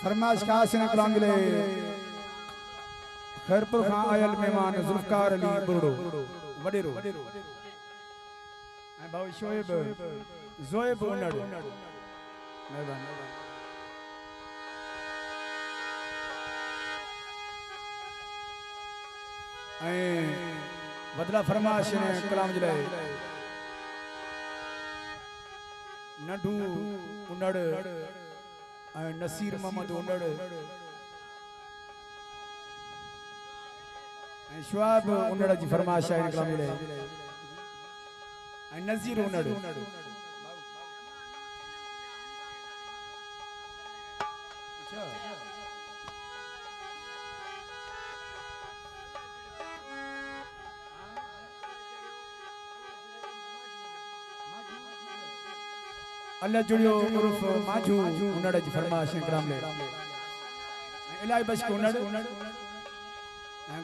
फरमाइश खास ने कलाम मिले खैरपुर खां आयल मेहमान जुल्फकार अली बुरडो वडेरो ऐं भाऊ शोएब ज़ोएब उनड़ मेहरबानी ऐं बदला फरमाइश ने कलाम मिले नडू उनड़ नसीर मोहम्मद उनड़ शुआब उनड़ जी फरमाइश है कलाम मिले नजीर उनड़ अल्लाह जुड़ियो उर्फ माजू उनड़ जी फरमाइश कलाम ले इलाही बश उनड़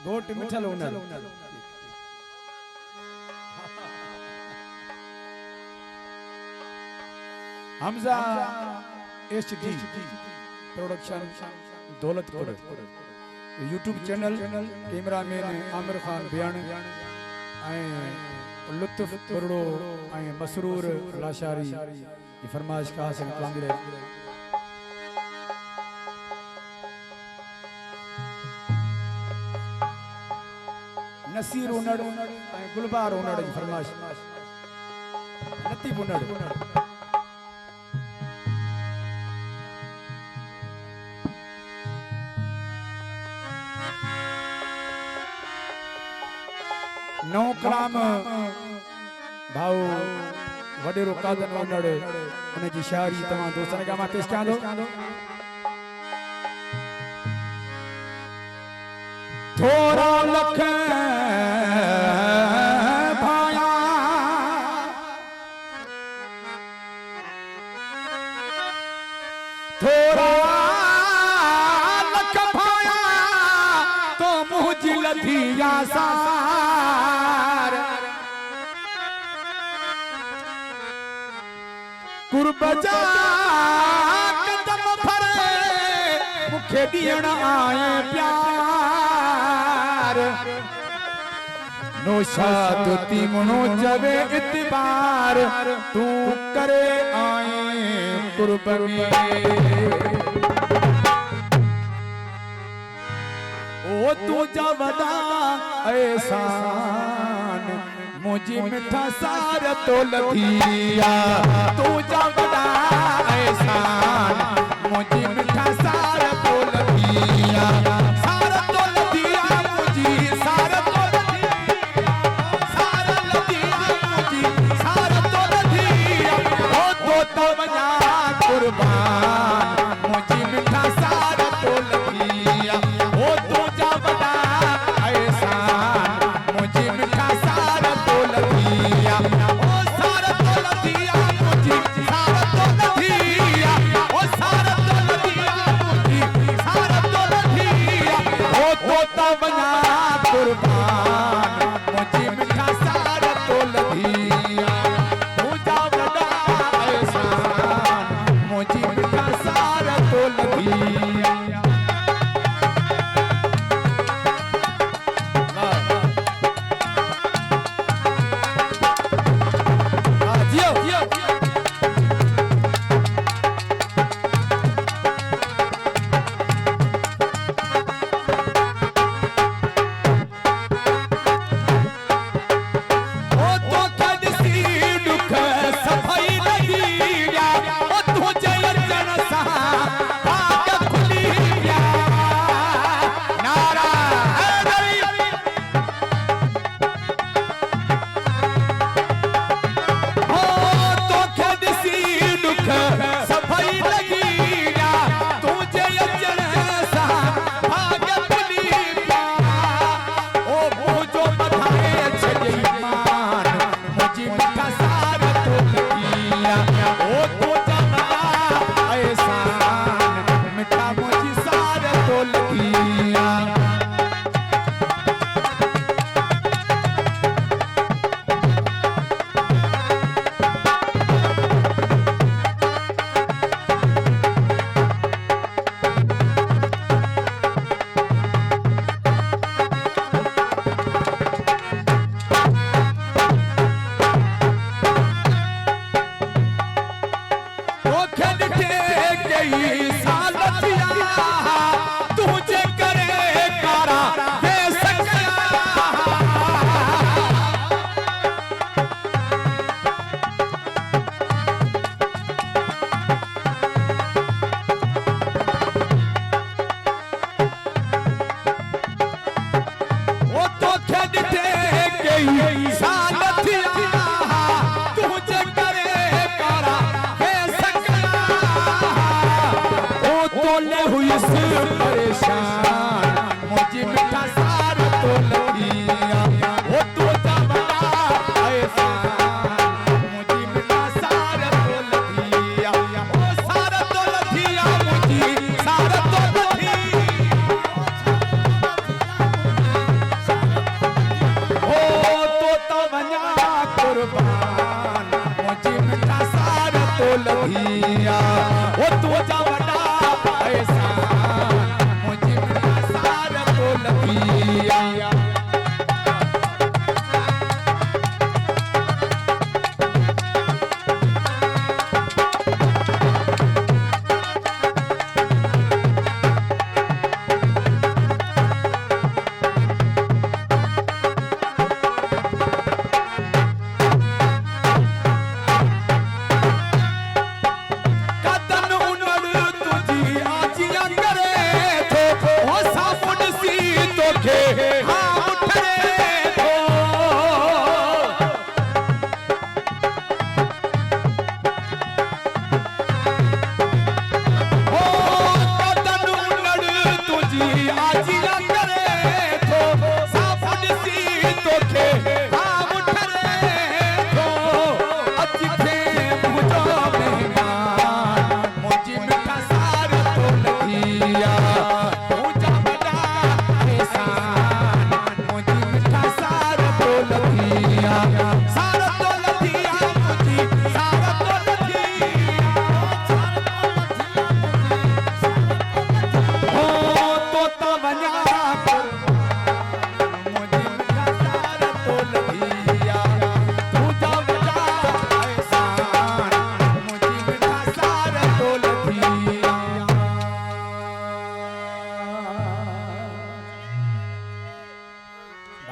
गोट मिठल उनड़ Hamza HD production Daulatpur YouTube channel cameraman Aamir Khan बियान लुत्फ बुरडो मसरूर लाशारी ये फरमाइश का हासिल कलाम मिले नसीर उनड़ गुलबार उनड़ जी फरमाइश लतीफ उनड़ नौ कलाम भाऊ वडेरो कादन उनड़ उन जी शायरी तमाम दोस्तन का मां पेश कयां थो थोरा लख भाया थोरा लख भाया तो मुझ लथिया सार कुर्ब जा कदम फरे मुखे दियण आए प्यार नौशाद तीमणो जवे इतबार तू करे आए कुर्ब में ओ तू जवदा एहसान मुझे मिठा सार तो लथिया तू जवदा एहसान मुझे मिठा सार तो लथिया सार तो लथिया मुझे सार तो लथिया सार लथिया मुझे सार तो लथिया ओ तो मजा कुर्बान मुझे मिठा सार तो लथिया ओ तू जवदा एहसान मुझे मिठा सार तो लथिया ओ सार तो लथिया मुझे सार तो लथिया ओ सार तो लथिया मुझे सार तो लथिया ओ तो बना कुर्बान मुझे मिठा सार तो लथिया तू जवदा एहसान मुझे कई साल थिया तुझे करे कारा वे सकिया वो तो खेदते कई साल थिया तुझे करे कारा वे सकिया ओ तोले हुई परेशान